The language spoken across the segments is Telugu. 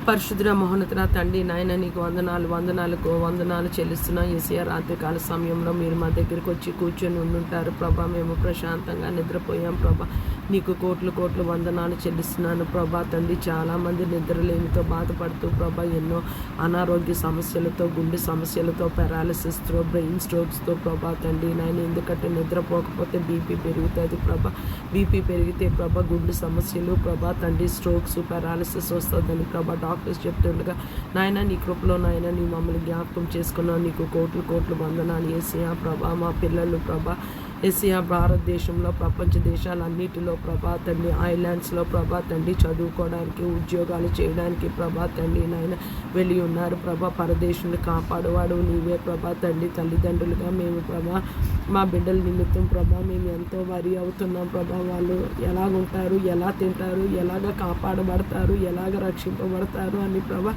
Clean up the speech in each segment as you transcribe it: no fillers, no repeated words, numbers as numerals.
పరిశుద్ధ మహోన్నతుల తండ్రి నాయన నీకు వందనాలు చెల్లిస్తున్నా. యేసయ్య రాత్రికాల సమయంలో మీరు మా దగ్గరికి వచ్చి కూర్చొని ఉండుంటారు ప్రభా. మేము ప్రశాంతంగా నిద్రపోయాం ప్రభా. నీకు కోట్లు వందనాలు చెల్లిస్తున్నాను ప్రభా. తండ్రి చాలామంది నిద్రలేమితో బాధపడుతూ ప్రభా ఎన్నో అనారోగ్య సమస్యలతో, గుండె సమస్యలతో, పారాలిసిస్తో, బ్రెయిన్ స్ట్రోక్స్తో ప్రభా తండ్రి నాయన. ఎందుకంటే నిద్రపోకపోతే బీపీ పెరుగుతుంది ప్రభా. బీపీ పెరిగితే ప్రభా గుండె సమస్యలు ప్రభా తండ్రి, స్ట్రోక్స్, పారాలిసిస్ వస్తుందని ప్రభా డాక్టర్స్ చెప్తుండగా నాయన నీ కృపలో నాయన నీ మమ్మల్ని జ్ఞాపకం చేసుకున్నావు. నీకు కోట్లు వందనాలు యేసయ్య ప్రభా. మా పిల్లలు ప్రభా యేసయ్య భారతదేశంలో, ప్రపంచ దేశాలన్నిటిలో ప్రభా తండ్రి, ఐలాండ్స్లో ప్రభా తండ్రి చదువుకోవడానికి, ఉద్యోగాలు చేయడానికి ప్రభా తండ్రి నాయన వెళ్ళి ఉన్నారు ప్రభా. పరదేశుని కాపాడువాడు నీవే ప్రభా తండ్రి. తల్లిదండ్రులుగా మేము ప్రభా మా బిడ్డల నిమిత్తం ప్రభా మేము ఎంతో వరి అవుతున్నాం ప్రభా. వాళ్ళు ఎలాగుంటారు, ఎలా తింటారు, ఎలాగ కాపాడబడతారు, ఎలాగ రక్షింపబడతారు అని ప్రభా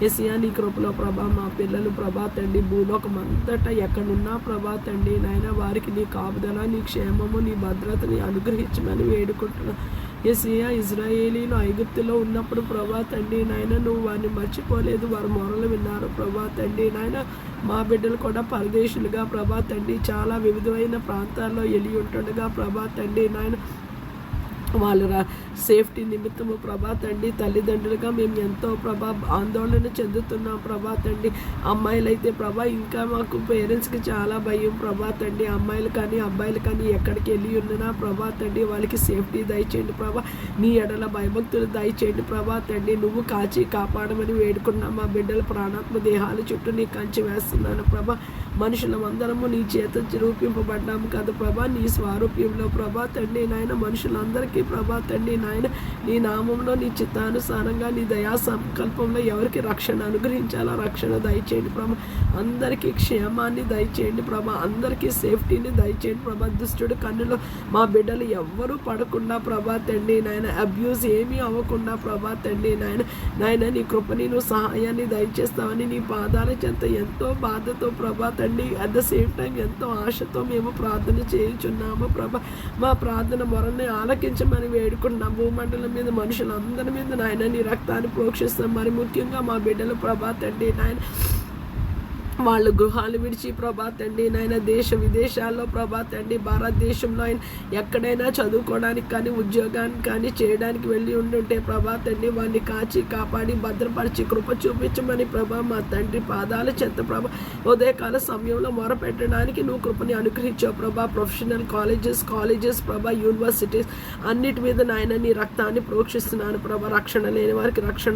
యేసయ్య నీ కృపలో ప్రభా మా పిల్లలు ప్రభా తండ్రి భూలోకం అంతటా ఎక్కడున్నా ప్రభా తండ్రి నాయన వారికి నీ కాపుదల, నీ క్షేమము, నీ భద్రతని అనుగ్రహించమని వేడుకుంటున్నా. యేసయ్య ఇజ్రాయేలీలు ఐగుప్తులో ఉన్నప్పుడు ప్రభా తండ్రి నాయన నువ్వు వారిని మర్చిపోలేదు, వారి మొరలు విన్నారు ప్రభా తండ్రి నాయన. మా బిడ్డలు కూడా పరదేశులుగా ప్రభా తండ్రి చాలా వివిధమైన ప్రాంతాల్లో వెళ్ళి ఉంటుండగా ప్రభా తండ్రి నాయన వాళ్ళ సేఫ్టీ నిమిత్తము ప్రభా తండ్రి తల్లిదండ్రులుగా మేము ఎంతో ప్రభా ఆందోళన చెందుతున్నాం ప్రభా తండ్రి. అమ్మాయిలు అయితే ప్రభా ఇంకా మాకు పేరెంట్స్కి చాలా భయం ప్రభా తండ్రి. అమ్మాయిలు కానీ అబ్బాయిలు కానీ ఎక్కడికి వెళ్ళి ఉన్ననా ప్రభా తండ్రి వాళ్ళకి సేఫ్టీ దయచేయండి ప్రభా. నీ ఎడల భయభక్తులు దయచేయండి ప్రభా తండ్రి. నువ్వు కాచి కాపాడమని వేడుకున్నా. మా బిడ్డల ప్రాణాత్మ దేహాల చుట్టూ నీ కంచి వేస్తున్నాను ప్రభా. మనుషులమందరము నీ చేత రూపింపబడ్డాము కదా ప్రభా. నీ స్వారూప్యంలో ప్రభా తండ్రి నాయన మనుషులందరికీ ప్రభా తండ్రి నాయన నీ నామంలో, నీ చిత్తానుసారంగా, నీ దయా సంకల్పంలో ఎవరికి రక్షణ అనుగ్రహించాలో రక్షణ దయచేయండి ప్రభా. అందరికీ క్షేమాన్ని దయచేయండి ప్రభా. అందరికీ సేఫ్టీని దయచేయండి ప్రభా. దుష్టుడు కన్నులో మా బిడ్డలు ఎవ్వరూ పడకుండా ప్రభా తండ్రి నాయన అబ్యూస్ ఏమీ అవ్వకుండా ప్రభా తండ్రి నాయన నీ కృపని నువ్వు సహాయాన్ని దయచేస్తామని నీ పాదాల చెంత ఎంతో బాధతో ప్రభా తండ్రి అట్ ద సేమ్ టైం ఎంతో ఆశతో మేము ప్రార్థన చేయించున్నాము ప్రభా. మా ప్రార్థన మొరని ఆలకించమని వేడుకుంటున్నాం. భూమండలం మీద మనుషులందరి మీద నాయన నీ రక్తాన్ని ప్రోక్షిస్తాం. మరి ముఖ్యంగా మా బిడ్డలు ప్రభా తండ్రి నాయన వాళ్ళు గృహాలు విడిచి ప్రభా తండ్రి నాయన దేశ విదేశాల్లో ప్రభా తండ్రి భారతదేశంలో ఆయన ఎక్కడైనా చదువుకోవడానికి కానీ ఉద్యోగానికి కానీ చేయడానికి వెళ్ళి ఉండుంటే ప్రభా తండ్రి వాడిని కాచి కాపాడి భద్రపరిచి కృప చూపించమని ప్రభా మా తండ్రి పాదాల చెంత ప్రభా ఉదయకాల సమయంలో మొరపెట్టడానికి నువ్వు కృపని అనుగ్రహించావు ప్రభా. ప్రొఫెషనల్ కాలేజెస్ ప్రభా యూనివర్సిటీస్ అన్నిటి మీద నాయన నీ రక్తాన్ని ప్రోక్షిస్తున్నాను ప్రభా. రక్షణ లేని వారికి రక్షణ